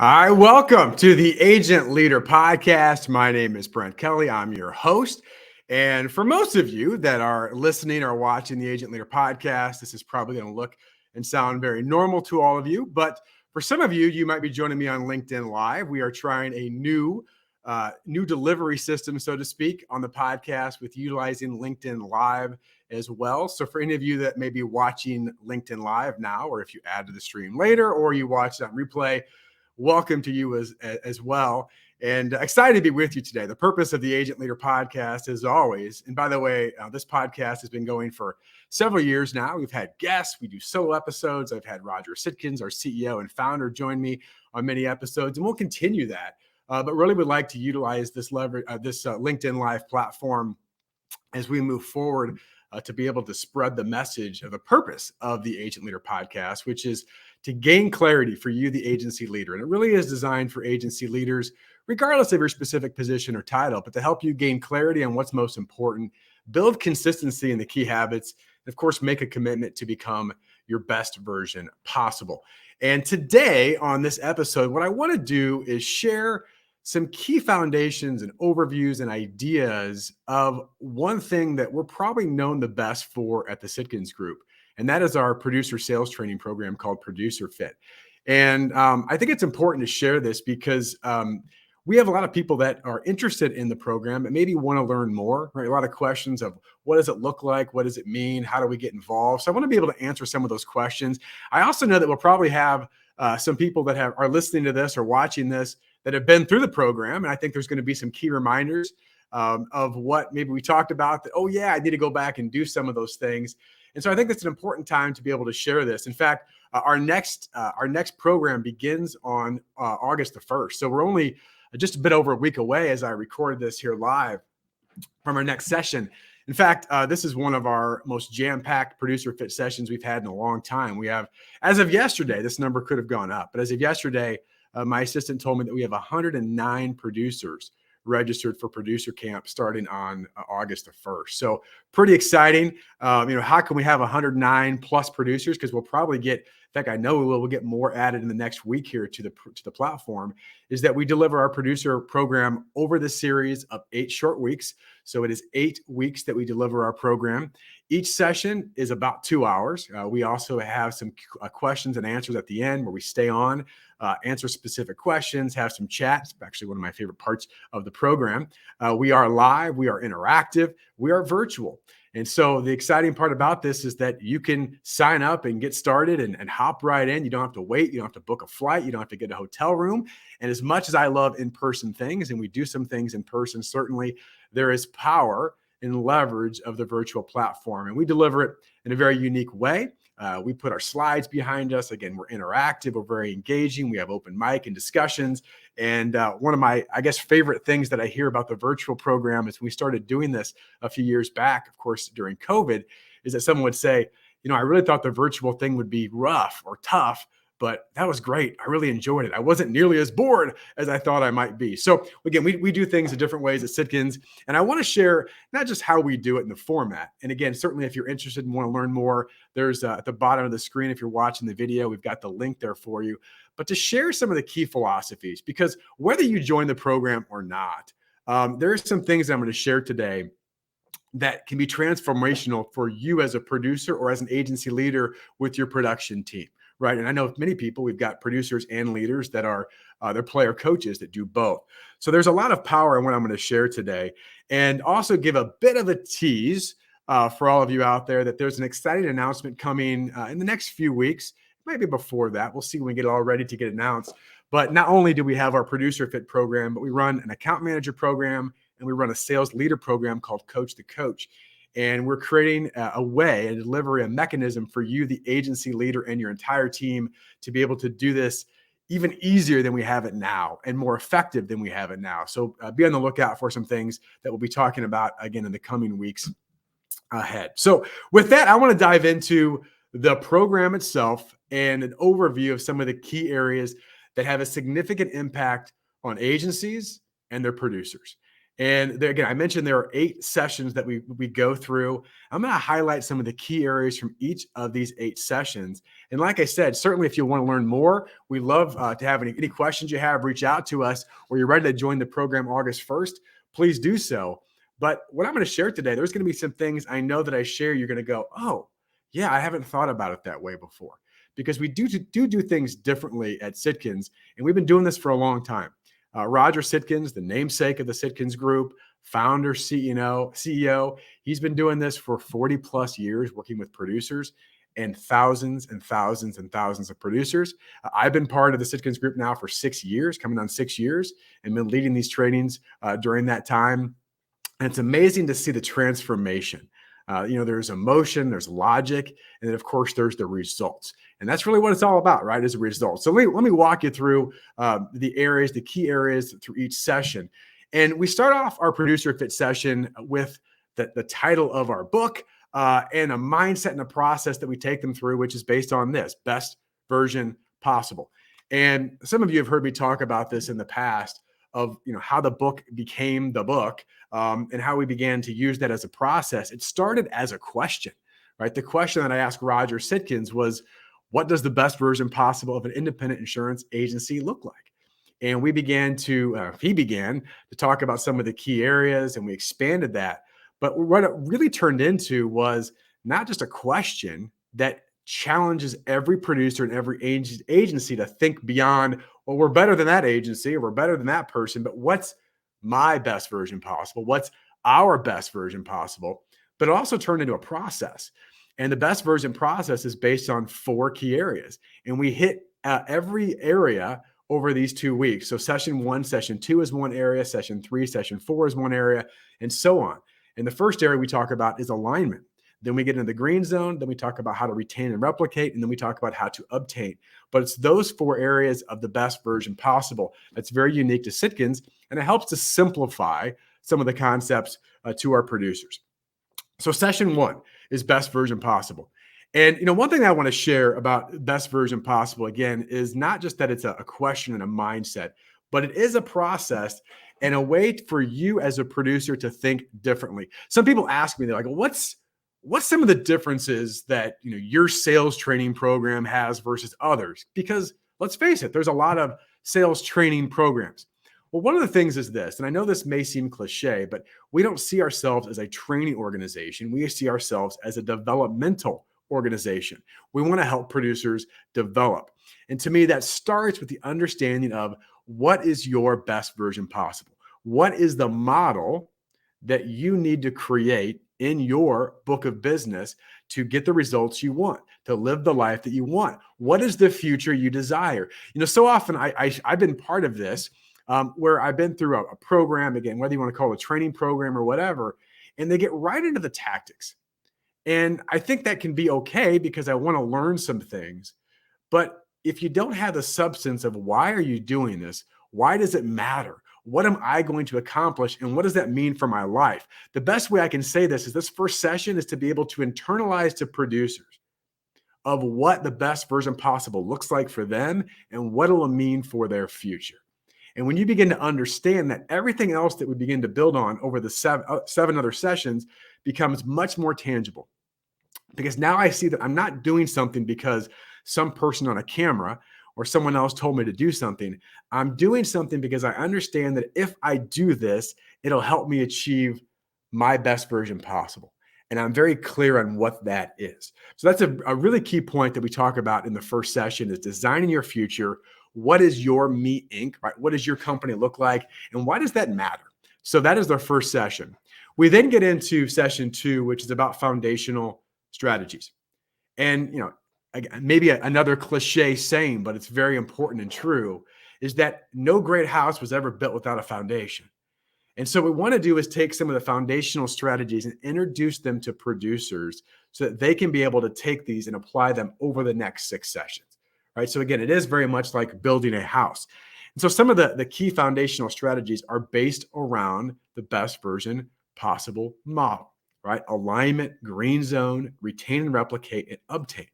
Hi, welcome to the Agent Leader Podcast. My name is Brent Kelly. I'm your host. And for most of you that are listening or watching the Agent Leader Podcast, this is probably going to look and sound very normal to all of you. But for some of you, you might be joining me on LinkedIn Live. We are trying a new delivery system, so to speak, on the podcast with utilizing LinkedIn Live as well. So for any of you that may be watching LinkedIn Live now, or if you add to the stream later, or you watch it on replay, welcome to you as well. And excited to be with you today. The purpose of the Agent Leader Podcast, as always, and by the way, this podcast has been going for several years now. We've had guests, we do solo episodes. I've had Roger Sitkins, our CEO and founder, join me on many episodes, and we'll continue that. But really would like to utilize this LinkedIn Live platform as we move forward to be able to spread the message of the purpose of the Agent Leader Podcast, which is to gain clarity for you, the agency leader. And it really is designed for agency leaders, regardless of your specific position or title, but to help you gain clarity on what's most important, build consistency in the key habits, and of course, make a commitment to become your best version possible. And today on this episode, what I want to do is share some key foundations and overviews and ideas of one thing that we're probably known the best for at the Sitkins Group. And that is our producer sales training program called ProducerFit. And I think it's important to share this because we have a lot of people that are interested in the program and maybe want to learn more, right? A lot of questions of what does it look like? What does it mean? How do we get involved? So I want to be able to answer some of those questions. I also know that we'll probably have some people that are listening to this or watching this that have been through the program. And I think there's going to be some key reminders of what maybe we talked about that, oh yeah, I need to go back and do some of those things. And so I think that's an important time to be able to share this. In fact, our next program begins on August the 1st. So we're only just a bit over a week away as I record this here live from our next session. In fact, this is one of our most jam-packed Producer Fit sessions we've had in a long time. We have, as of yesterday, this number could have gone up, but as of yesterday, my assistant told me that we have 109 producers registered for producer camp starting on August the 1st. So pretty exciting. How can we have 109 plus producers? Because we'll probably get, in fact, I know we'll get more added in the next week here to the platform, is that we deliver our producer program over the series of 8 short weeks. So it is 8 weeks that we deliver our program. Each session is about 2 hours. We also have some questions and answers at the end where we stay on, answer specific questions, have some chats. Actually, one of my favorite parts of the program. We are live, we are interactive, we are virtual. And so the exciting part about this is that you can sign up and get started and hop right in. You don't have to wait. You don't have to book a flight. You don't have to get a hotel room. And as much as I love in-person things, and we do some things in person, certainly there is power and leverage of the virtual platform. And we deliver it in a very unique way. We put our slides behind us. Again, we're interactive. We're very engaging. We have open mic and discussions. And one of my, I guess, favorite things that I hear about the virtual program is we started doing this a few years back, of course, during COVID, is that someone would say, I really thought the virtual thing would be rough or tough, but that was great. I really enjoyed it. I wasn't nearly as bored as I thought I might be. So again, we do things in different ways at Sitkins. And I want to share not just how we do it in the format. And again, certainly if you're interested and want to learn more, there's at the bottom of the screen, if you're watching the video, we've got the link there for you. But to share some of the key philosophies, because whether you join the program or not, there are some things that I'm going to share today that can be transformational for you as a producer or as an agency leader with your production team. Right. And I know many people, we've got producers and leaders that are they're player coaches that do both. So there's a lot of power in what I'm going to share today, and also give a bit of a tease for all of you out there that there's an exciting announcement coming in the next few weeks, maybe before that. We'll see when we get it all ready to get announced. But not only do we have our Producer Fit program, but we run an account manager program and we run a sales leader program called Coach the Coach. And we're creating a way, a delivery, a mechanism for you, the agency leader, and your entire team to be able to do this even easier than we have it now and more effective than we have it now. So be on the lookout for some things that we'll be talking about again in the coming weeks ahead. So with that, I want to dive into the program itself and an overview of some of the key areas that have a significant impact on agencies and their producers. And there, again, I mentioned there are 8 sessions that we go through. I'm going to highlight some of the key areas from each of these 8 sessions. And like I said, certainly if you want to learn more, we love to have any questions you have, reach out to us, or you're ready to join the program August 1st, please do so. But what I'm going to share today, there's going to be some things I know that I share, you're going to go, oh, yeah, I haven't thought about it that way before. Because we do things differently at Sitkins, and we've been doing this for a long time. Roger Sitkins, the namesake of the Sitkins Group, founder, CEO, he's been doing this for 40 plus years, working with producers and thousands and thousands and thousands of producers. I've been part of the Sitkins Group now for 6 years, coming on 6 years, and been leading these trainings during that time. And it's amazing to see the transformation. There's emotion, there's logic, and then of course there's the results. And that's really what it's all about, right? Is a result. So let me walk you through the key areas through each session. And we start off our ProducerFit session with the title of our book and a mindset and a process that we take them through, which is based on this: best version possible. And some of you have heard me talk about this in the past of how the book became the book, and how we began to use that as a process. It started as a question, right? The question that I asked Roger Sitkins was, what does the best version possible of an independent insurance agency look like? And he began to talk about some of the key areas, and we expanded that. But what it really turned into was not just a question that challenges every producer and every agency to think beyond, well, we're better than that agency, or we're better than that person, but what's my best version possible? What's our best version possible? But it also turned into a process. And the best version process is based on 4 key areas. And we hit every area over these 2 weeks. So session 1, session 2 is one area, session 3, session 4 is one area, and so on. And the first area we talk about is alignment. Then we get into the green zone. Then we talk about how to retain and replicate. And then we talk about how to obtain. But it's those 4 areas of the best version possible that's very unique to Sitkins. And it helps to simplify some of the concepts to our producers. So session 1 is best version possible. And one thing I want to share about best version possible, again, is not just that it's a question and a mindset, but it is a process and a way for you as a producer to think differently. Some people ask me, they're like, what's some of the differences that your sales training program has versus others? Because let's face it, there's a lot of sales training programs. Well, one of the things is this, and I know this may seem cliche, but we don't see ourselves as a training organization. We see ourselves as a developmental organization. We want to help producers develop. And to me, that starts with the understanding of what is your best version possible? What is the model that you need to create in your book of business to get the results you want, to live the life that you want? What is the future you desire? So often I've been part of this, where I've been through a program, again, whether you want to call it a training program or whatever, and they get right into the tactics. And I think that can be okay because I want to learn some things. But if you don't have the substance of why are you doing this? Why does it matter? What am I going to accomplish? And what does that mean for my life? The best way I can say this is this first session is to be able to internalize to producers of what the best version possible looks like for them and what it will mean for their future. And when you begin to understand that, everything else that we begin to build on over the 7 other sessions becomes much more tangible. Because now I see that I'm not doing something because some person on a camera or someone else told me to do something. I'm doing something because I understand that if I do this, it'll help me achieve my best version possible. And I'm very clear on what that is. So that's a really key point that we talk about in the first session is designing your future. What is your Me Inc., right? What does your company look like? And why does that matter? So that is the first session. We then get into session 2, which is about foundational strategies. And, again, maybe another cliche saying, but it's very important and true, is that no great house was ever built without a foundation. And so what we want to do is take some of the foundational strategies and introduce them to producers so that they can be able to take these and apply them over the next 6 sessions. Right. So again, it is very much like building a house. And so some of the key foundational strategies are based around the best version possible model, right? Alignment, green zone, retain and replicate, and obtain.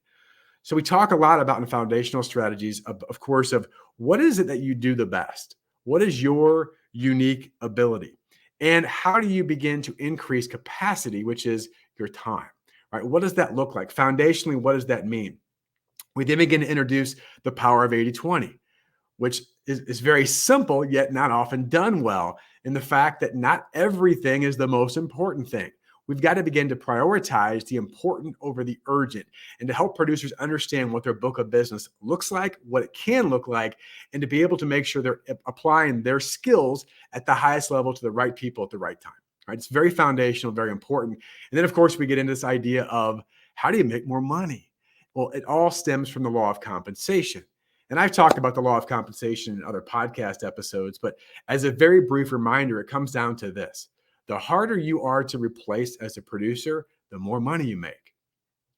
So we talk a lot about in foundational strategies, of course, of what is it that you do the best? What is your unique ability? And how do you begin to increase capacity, which is your time, right? What does that look like? Foundationally, what does that mean? We then begin to introduce the power of 80-20, which is very simple, yet not often done well, in the fact that not everything is the most important thing. We've got to begin to prioritize the important over the urgent, and to help producers understand what their book of business looks like, what it can look like, and to be able to make sure they're applying their skills at the highest level to the right people at the right time. Right? It's very foundational, very important. And then, of course, we get into this idea of how do you make more money? Well, it all stems from the law of compensation. And I've talked about the law of compensation in other podcast episodes, but as a very brief reminder, it comes down to this. The harder you are to replace as a producer, the more money you make,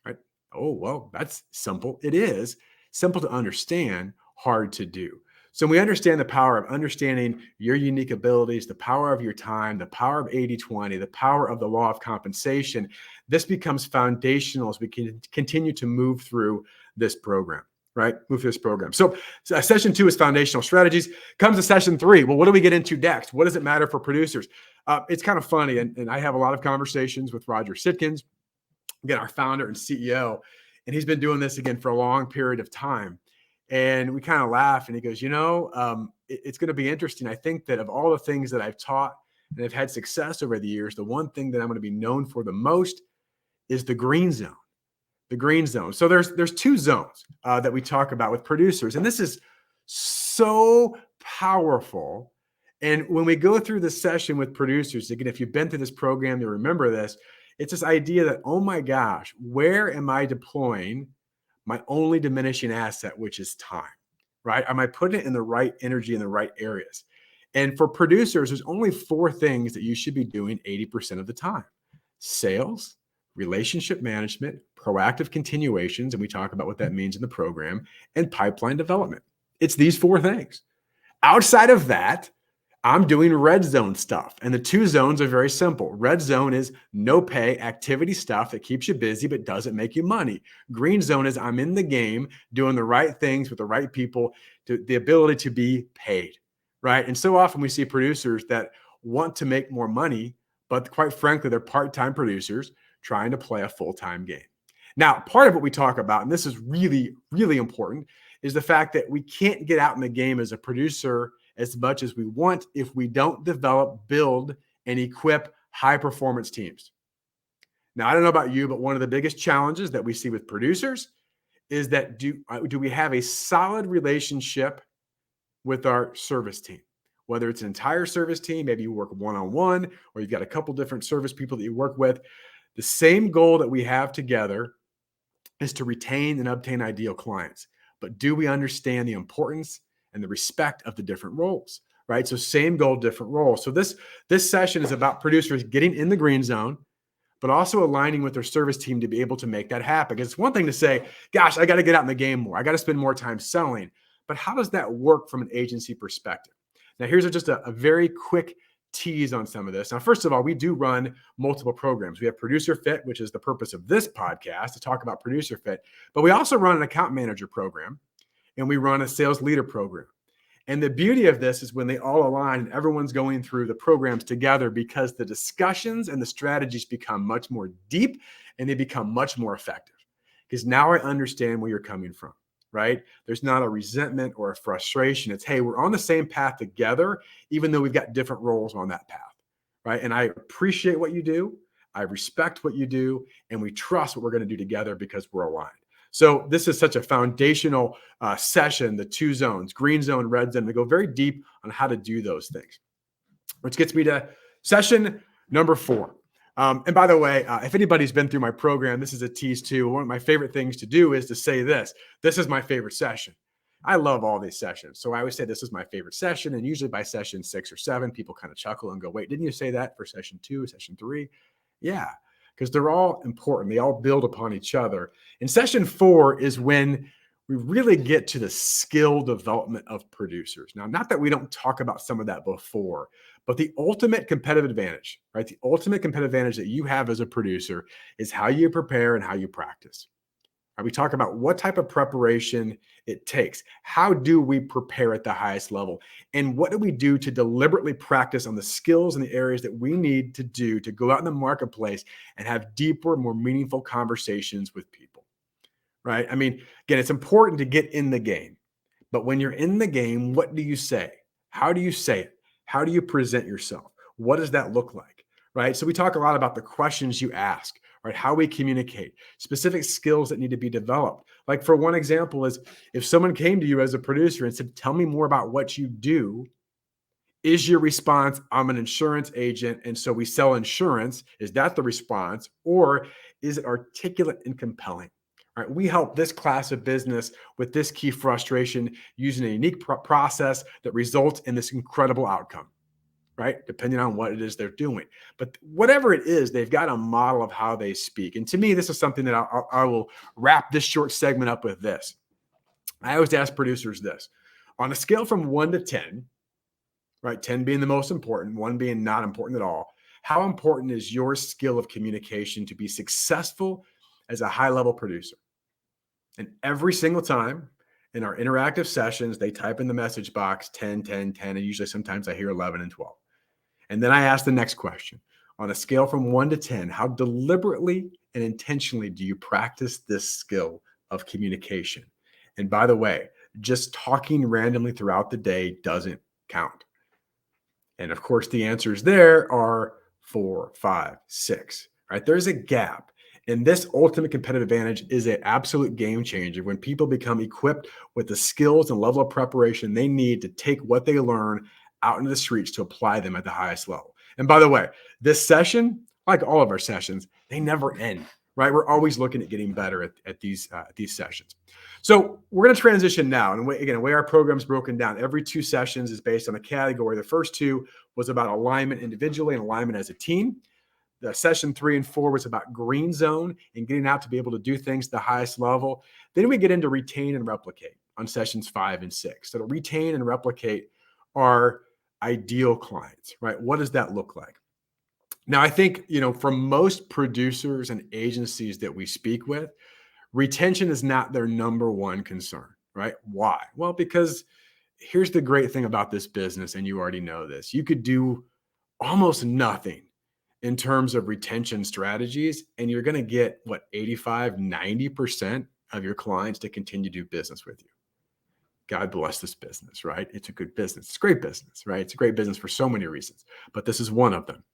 right? Oh, well, that's simple. It is simple to understand, hard to do. So we understand the power of understanding your unique abilities, the power of your time, the power of 80-20, the power of the law of compensation. This becomes foundational as we can continue to move through this program. Right? Move through this program. So session 2 is foundational strategies. Comes to session 3. Well, what do we get into next? What does it matter for producers? It's kind of funny. And I have a lot of conversations with Roger Sitkins, again, our founder and CEO. And he's been doing this again for a long period of time. And we kind of laugh and he goes, it's going to be interesting. I think that of all the things that I've taught and have had success over the years, the one thing that I'm going to be known for the most is the green zone. The green zone. So there's 2 zones that we talk about with producers, and this is so powerful. And when we go through the session with producers, again, if you've been through this program, you remember this. It's this idea that, oh my gosh, where am I deploying my only diminishing asset, which is time, right? Am I putting it in the right energy in the right areas? And for producers, there's only 4 things that you should be doing 80% of the time: sales, relationship management, proactive continuations, and we talk about what that means in the program, and pipeline development. It's these 4 things. Outside of that, I'm doing red zone stuff. And the 2 zones are very simple. Red zone is no pay activity stuff that keeps you busy but doesn't make you money. Green zone is I'm in the game doing the right things with the right people, to the ability to be paid, right? And so often we see producers that want to make more money, but quite frankly, they're part-time producers trying to play a full-time game. Now, part of what we talk about, and this is really, really important, is the fact that we can't get out in the game as a producer as much as we want if we don't develop, build, and equip high-performance teams. Now, I don't know about you, but one of the biggest challenges that we see with producers is that do we have a solid relationship with our service team? Whether it's an entire service team, maybe you work one-on-one, or you've got a couple different service people that you work with. The same goal that we have together is to retain and obtain ideal clients. But do we understand the importance and the respect of the different roles, right? So same goal, different roles. So this session is about producers getting in the green zone, but also aligning with their service team to be able to make that happen. Because it's one thing to say, gosh, I got to get out in the game more. I got to spend more time selling. But how does that work from an agency perspective? Now, here's just a very quick tease on some of this. Now, first of all, we do run multiple programs. We have ProducerFit, which is the purpose of this podcast, to talk about ProducerFit. But we also run an account manager program, and we run a sales leader program. And the beauty of this is when they all align and everyone's going through the programs together, because the discussions and the strategies become much more deep and they become much more effective. Because now I understand where you're coming from, right? There's not a resentment or a frustration. It's, hey, we're on the same path together, even though we've got different roles on that path, right? And I appreciate what you do. I respect what you do. And we trust what we're going to do together because we're aligned. So this is such a foundational session, the 2 zones, green zone, red zone. We go very deep on how to do those things, which gets me to session number 4. And by the way, if anybody's been through my program, this is a tease too. One of my favorite things to do is to say this is my favorite session. I love all these sessions. So I always say this is my favorite session. And usually by session 6 or 7, people kind of chuckle and go, wait, didn't you say that for session 2, session 3? Yeah, because they're all important. They all build upon each other. And session 4 is when we really get to the skill development of producers. Now, not that we don't talk about some of that before, but the ultimate competitive advantage, right? The ultimate competitive advantage that you have as a producer is how you prepare and how you practice, Right? We talk about what type of preparation it takes. How do we prepare at the highest level? And what do we do to deliberately practice on the skills and the areas that we need to do to go out in the marketplace and have deeper, more meaningful conversations with people, right? I mean, again, it's important to get in the game. But when you're in the game, what do you say? How do you say it? How do you present yourself? What does that look like? Right? So we talk a lot about the questions you ask, right? How we communicate, specific skills that need to be developed. Like for one example is if someone came to you as a producer and said, "Tell me more about what you do," is your response, "I'm an insurance agent, and so we sell insurance"? Is that the response? Or is it articulate and compelling? All right, we help this class of business with this key frustration using a unique process that results in this incredible outcome, right? Depending on what it is they're doing. But whatever it is, they've got a model of how they speak. And to me, this is something that I will wrap this short segment up with this. I always ask producers this on a scale from 1 to 10, right? 10 being the most important, 1 being not important at all. How important is your skill of communication to be successful as a high level producer? And every single time in our interactive sessions, they type in the message box 10, 10, 10, and usually sometimes I hear 11 and 12. And then I ask the next question on a scale from 1 to 10, how deliberately and intentionally do you practice this skill of communication? And by the way, just talking randomly throughout the day doesn't count. And of course, the answers there are 4, 5, 6, right? There's a gap. And this ultimate competitive advantage is an absolute game changer when people become equipped with the skills and level of preparation they need to take what they learn out into the streets to apply them at the highest level. And by the way, this session, like all of our sessions, they never end, right? We're always looking at getting better at these sessions. So we're going to transition now. And again, the way our program's broken down, every 2 sessions is based on a category. The first 2 was about alignment individually and alignment as a team. The session 3 and 4 was about green zone and getting out to be able to do things at the highest level. Then we get into retain and replicate on sessions 5 and 6. So to retain and replicate our ideal clients, right? What does that look like? Now, I think, for most producers and agencies that we speak with, retention is not their number one concern, right? Why? Well, because here's the great thing about this business, and you already know this. You could do almost nothing in terms of retention strategies, and you're going to get 85, 90% of your clients to continue to do business with you. God bless this business, right? It's a good business. It's a great business, right? It's a great business for so many reasons, but this is one of them.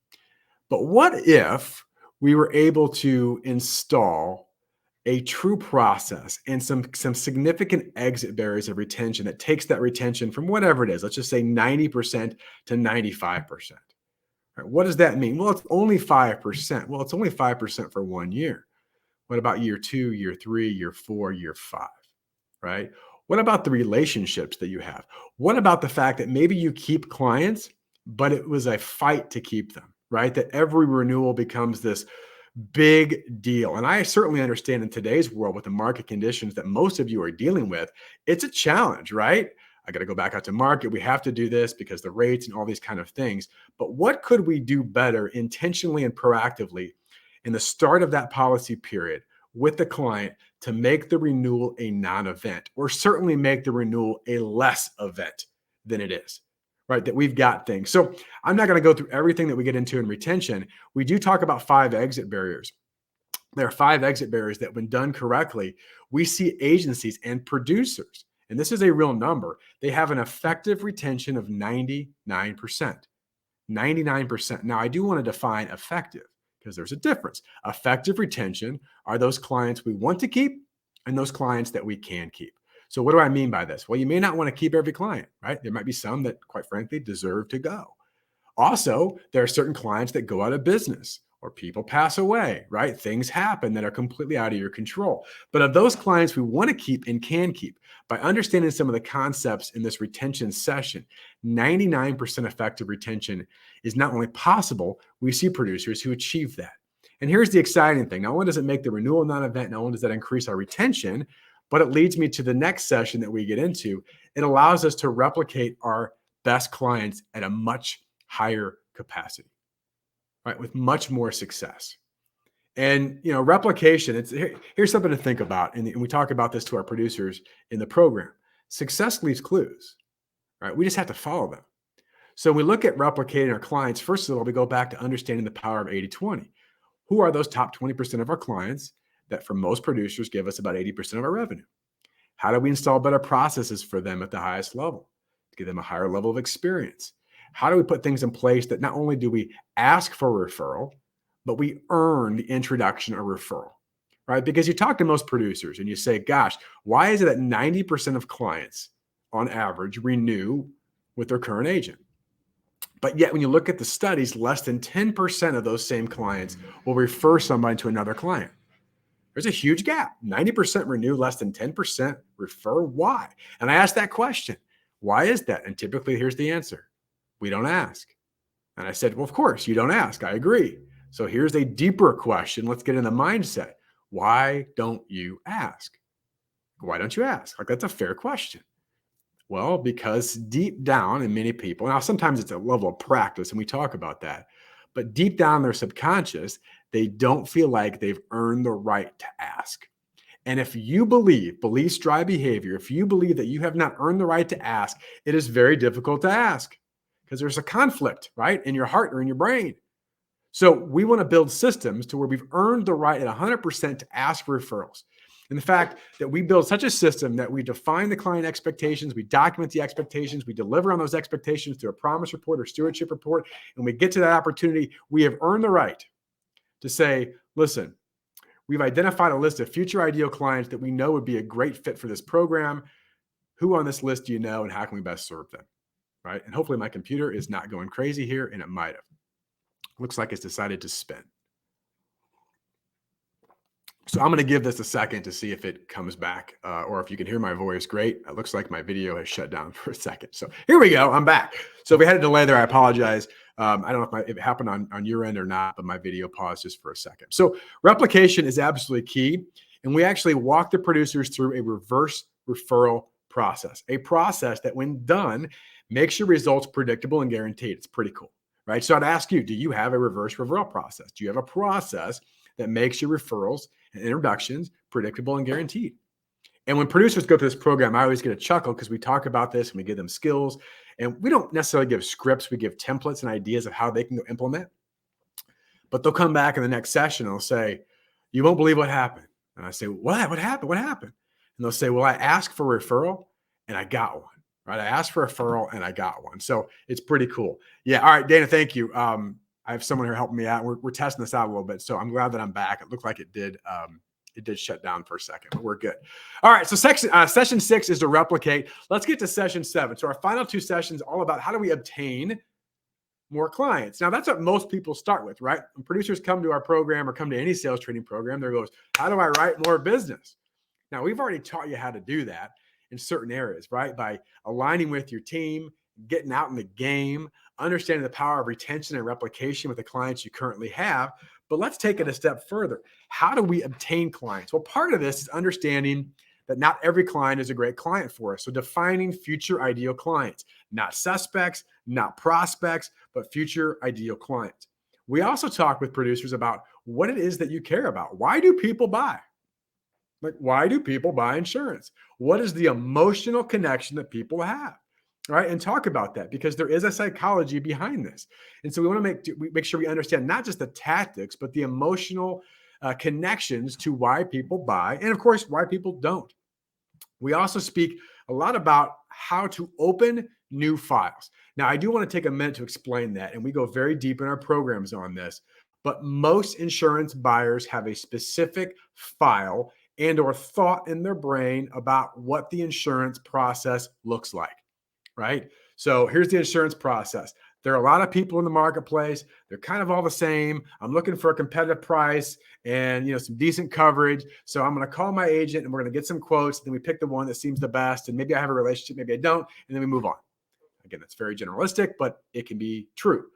But what if we were able to install a true process and some significant exit barriers of retention that takes that retention from whatever it is, let's just say 90% to 95%. Right? What does that mean? Well, it's only 5%. Well, it's only 5% for 1 year. What about year 2, year 3, year 4, year 5, right? What about the relationships that you have? What about the fact that maybe you keep clients, but it was a fight to keep them, right? That every renewal becomes this big deal. And I certainly understand in today's world with the market conditions that most of you are dealing with, it's a challenge, right? I got to go back out to market. We have to do this because the rates and all these kind of things. But what could we do better intentionally and proactively in the start of that policy period with the client to make the renewal a non-event, or certainly make the renewal a less event than it is? Right, that we've got things. So I'm not going to go through everything that we get into in retention. We do talk about 5 exit barriers. There are 5 exit barriers that when done correctly, we see agencies and producers, and this is a real number, they have an effective retention of 99%. 99%. Now, I do want to define effective because there's a difference. Effective retention are those clients we want to keep and those clients that we can keep. So what do I mean by this? Well, you may not want to keep every client, right? There might be some that, quite frankly, deserve to go. Also, there are certain clients that go out of business or people pass away, right? Things happen that are completely out of your control. But of those clients we want to keep and can keep, by understanding some of the concepts in this retention session, 99% effective retention is not only possible, we see producers who achieve that. And here's the exciting thing. Not only does it make the renewal non-event, not only does that increase our retention, but it leads me to the next session that we get into. It allows us to replicate our best clients at a much higher capacity, right? With much more success. And replication. Here's something to think about, and we talk about this to our producers in the program. Success leaves clues, right? We just have to follow them. So when we look at replicating our clients, first of all, we go back to understanding the power of 80-20. Who are those top 20% of our clients that for most producers give us about 80% of our revenue? How do we install better processes for them at the highest level to give them a higher level of experience? How do we put things in place that not only do we ask for a referral, but we earn the introduction or referral, right? Because you talk to most producers and you say, gosh, why is it that 90% of clients on average renew with their current agent? But yet, when you look at the studies, less than 10% of those same clients will refer somebody to another client. There's a huge gap. 90% renew, less than 10% refer. Why? And I asked that question. Why is that? And typically, here's the answer. We don't ask. And I said, well, of course, you don't ask. I agree. So here's a deeper question. Let's get in the mindset. Why don't you ask? Why don't you ask? Like, that's a fair question. Well, because deep down in many people, now sometimes it's a level of practice and we talk about that, but deep down in their subconscious, they don't feel like they've earned the right to ask. And if you beliefs drive behavior, if you believe that you have not earned the right to ask, it is very difficult to ask because there's a conflict, right, in your heart or in your brain. So we want to build systems to where we've earned the right at 100% to ask for referrals. And the fact that we build such a system that we define the client expectations, we document the expectations, we deliver on those expectations through a promise report or stewardship report, and we get to that opportunity, we have earned the right to say, listen, we've identified a list of future ideal clients that we know would be a great fit for this program. Who on this list do you know, and how can we best serve them, right? And hopefully my computer is not going crazy here, and it might have. Looks like it's decided to spin. So I'm going to give this a second to see if it comes back or if you can hear my voice. Great. It looks like my video has shut down for a second. So here we go. I'm back. So if we had a delay there, I apologize. I don't know if it happened on your end or not, but my video paused just for a second. So replication is absolutely key. And we actually walk the producers through a reverse referral process, a process that when done makes your results predictable and guaranteed. It's pretty cool, right? So I'd ask you, do you have a reverse referral process? Do you have a process that makes your referrals and introductions predictable and guaranteed? And when producers go through this program, I always get a chuckle because we talk about this and we give them skills, and we don't necessarily give scripts. We give templates and ideas of how they can go implement. But they'll come back in the next session and they'll say, you won't believe what happened. And I say, what? What happened? What happened? And they'll say, well, I asked for a referral and I got one, right? I asked for a referral and I got one. So it's pretty cool. Yeah. All right, Dana, thank you. I have someone here helping me out. We're testing this out a little bit. So I'm glad that I'm back. It looked like it did shut down for a second, but we're good. All right. So session 6 is to replicate. Let's get to session 7. So our final 2 sessions all about how do we obtain more clients. Now that's what most people start with, right? When producers come to our program or come to any sales training program, there goes, how do I write more business? Now we've already taught you how to do that in certain areas, right? By aligning with your team, getting out in the game, understanding the power of retention and replication with the clients you currently have. But let's take it a step further. How do we obtain clients? Well, part of this is understanding that not every client is a great client for us. So defining future ideal clients, not suspects, not prospects, but future ideal clients. We also talk with producers about what it is that you care about. Why do people buy? Like, why do people buy insurance? What is the emotional connection that people have? Right, and talk about that because there is a psychology behind this. And so we want to make sure we understand not just the tactics, but the emotional connections to why people buy and, of course, why people don't. We also speak a lot about how to open new files. Now, I do want to take a minute to explain that, and we go very deep in our programs on this, but most insurance buyers have a specific file and or thought in their brain about what the insurance process looks like. Right? So here's the insurance process. There are a lot of people in the marketplace. They're kind of all the same. I'm looking for a competitive price and some decent coverage. So I'm going to call my agent and we're going to get some quotes. Then we pick the one that seems the best. And maybe I have a relationship, maybe I don't. And then we move on. Again, that's very generalistic, but it can be true.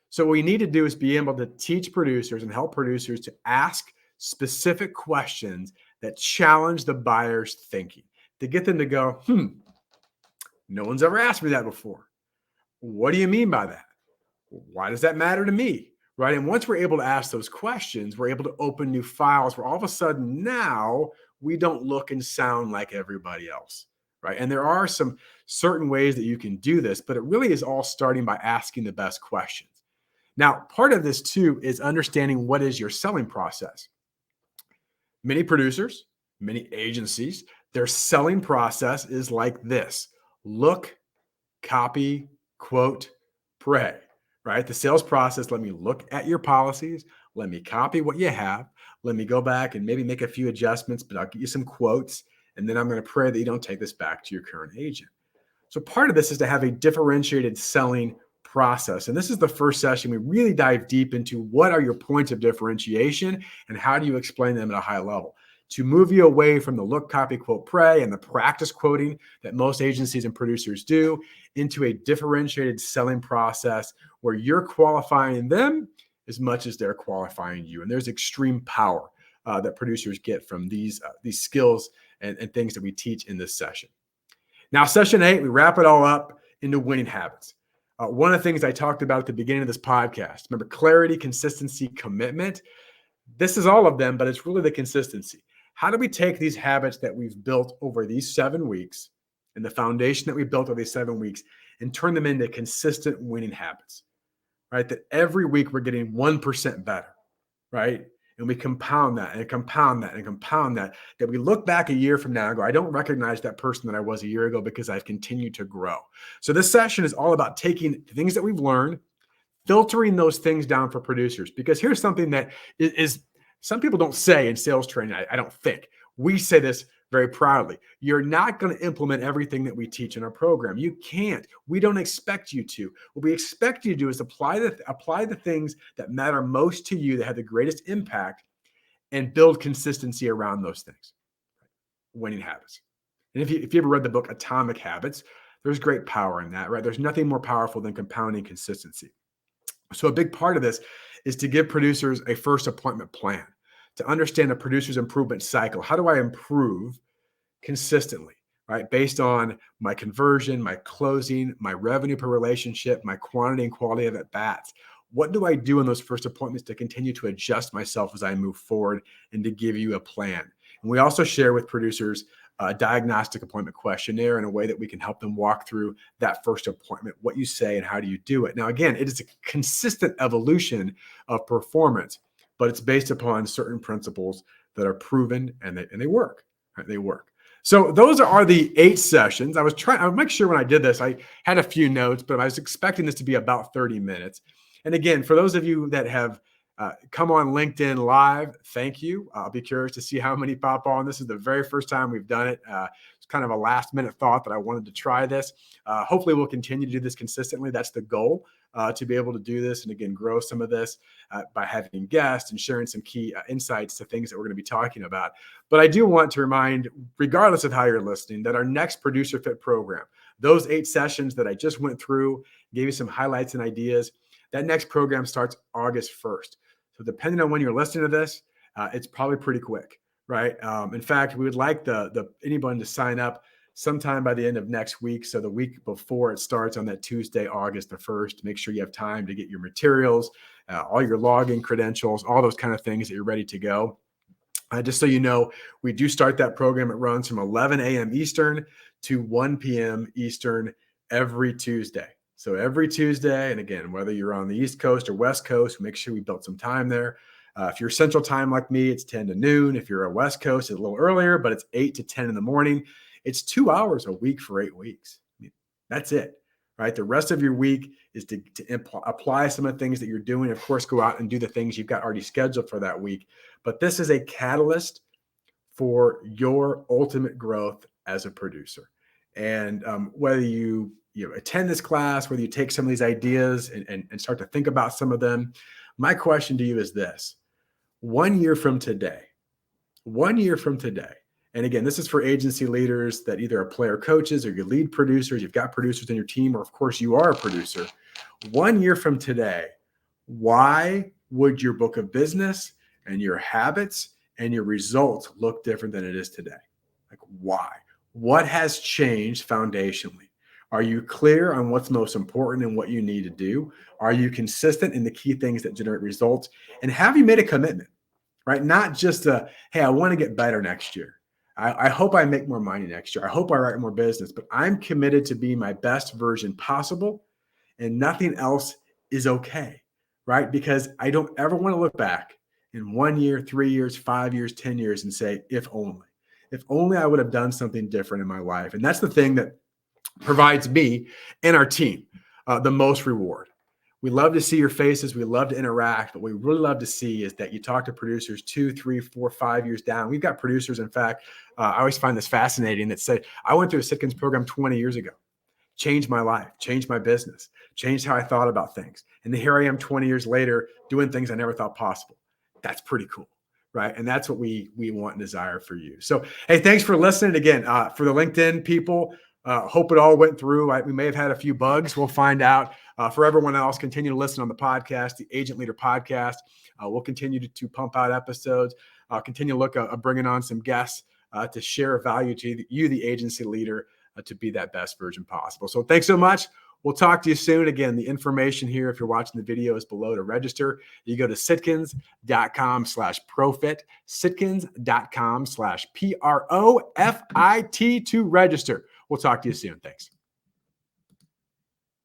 So what we need to do is be able to teach producers and help producers to ask specific questions that challenge the buyer's thinking, to get them to go, no one's ever asked me that before. What do you mean by that? Why does that matter to me? right? And once we're able to ask those questions, we're able to open new files where all of a sudden now we don't look and sound like everybody else, right? And there are some certain ways that you can do this, but it really is all starting by asking the best questions. Now, part of this too is understanding what is your selling process. Many producers, many agencies, their selling process is like this: look, copy, quote, pray, right? The sales process, let me look at your policies, let me copy what you have, let me go back and maybe make a few adjustments, but I'll get you some quotes, and then I'm going to pray that you don't take this back to your current agent. So part of this is to have a differentiated selling process. And this is the first session. We really dive deep into what are your points of differentiation and how do you explain them at a high level to move you away from the look, copy, quote, pray and the practice quoting that most agencies and producers do into a differentiated selling process where you're qualifying them as much as they're qualifying you. And there's extreme power that producers get from these skills and things that we teach in this session. Now, session 8, we wrap it all up into winning habits. One of the things I talked about at the beginning of this podcast, remember, clarity, consistency, commitment. This is all of them, but it's really the consistency. How do we take these habits that we've built over these 7 weeks and the foundation that we built over these 7 weeks and turn them into consistent winning habits, right? That every week we're getting 1% better, right? And we compound that and compound that and compound that, that we look back a year from now and go, I don't recognize that person that I was a year ago because I've continued to grow. So this session is all about taking things that we've learned, filtering those things down for producers. Because here's something that is some people don't say in sales training, I don't think. We say this very proudly. You're not going to implement everything that we teach in our program. You can't. We don't expect you to. What we expect you to do is apply the things that matter most to you, that have the greatest impact, and build consistency around those things. Winning habits. And if you ever read the book Atomic Habits, there's great power in that, right? There's nothing more powerful than compounding consistency. So a big part of this is to give producers a first appointment plan, to understand a producer's improvement cycle. How do I improve consistently, right? Based on my conversion, my closing, my revenue per relationship, my quantity and quality of at-bats. What do I do in those first appointments to continue to adjust myself as I move forward and to give you a plan? And we also share with producers a diagnostic appointment questionnaire in a way that we can help them walk through that first appointment, what you say and how do you do it. Now, again, it is a consistent evolution of performance, but it's based upon certain principles that are proven and they work. Right? They work. So those are the 8 sessions. I would make sure when I did this, I had a few notes, but I was expecting this to be about 30 minutes. And again, for those of you that have come on LinkedIn Live, thank you. I'll be curious to see how many pop on. This is the very first time we've done it. It's kind of a last minute thought that I wanted to try this. Hopefully we'll continue to do this consistently. That's the goal, to be able to do this and again, grow some of this by having guests and sharing some key insights to things that we're going to be talking about. But I do want to remind, regardless of how you're listening, that our next Producer Fit program, those 8 sessions that I just went through, gave you some highlights and ideas, that next program starts August 1st. So depending on when you're listening to this, it's probably pretty quick, right? In fact, we would like anyone to sign up sometime by the end of next week. So the week before it starts on that Tuesday, August the 1st, make sure you have time to get your materials, all your login credentials, all those kind of things that you're ready to go. Just so you know, we do start that program. It runs from 11 a.m. Eastern to 1 p.m. Eastern every Tuesday. So every Tuesday, and again, whether you're on the East Coast or West Coast, make sure we built some time there. If you're Central Time like me, it's 10 to noon. If you're a West Coast, it's a little earlier, but it's 8 to 10 in the morning. It's 2 hours a week for 8 weeks. I mean, that's it, right? The rest of your week is to apply some of the things that you're doing. Of course, go out and do the things you've got already scheduled for that week. But this is a catalyst for your ultimate growth as a producer. And whether you attend this class, whether you take some of these ideas and start to think about some of them, my question to you is this: 1 year from today, and again, this is for agency leaders that either are player coaches or you lead producers, you've got producers in your team, or of course you are a producer. 1 year from today, why would your book of business and your habits and your results look different than it is today? Like, why? What has changed foundationally? Are you clear on what's most important and what you need to do? Are you consistent in the key things that generate results? And have you made a commitment, right? Not just hey, I want to get better next year. I hope I make more money next year. I hope I write more business, but I'm committed to be my best version possible, and nothing else is okay, right? Because I don't ever want to look back in 1 year, 3 years, 5 years, 10 years and say, if only. If only I would have done something different in my life. And that's the thing that provides me and our team the most reward. We love to see your faces. We love to interact. But what we really love to see is that you talk to producers 2, 3, 4, 5 years down. We've got producers, in fact, I always find this fascinating, that say, I went through a Sitkins program 20 years ago, changed my life, changed my business, changed how I thought about things. And then here I am 20 years later doing things I never thought possible. That's pretty cool, right? And that's what we want and desire for you. So, hey, thanks for listening. Again, for the LinkedIn people, hope it all went through. We may have had a few bugs. We'll find out. For everyone else, continue to listen on the podcast, the Agent Leader Podcast. We'll continue to pump out episodes. Continue to look at bringing on some guests to share value to you, the agency leader, to be that best version possible. So thanks so much. We'll talk to you soon. Again, the information here, if you're watching the video, is below to register. You go to sitkins.com/profit, sitkins.com/PROFIT to register. We'll talk to you soon. Thanks.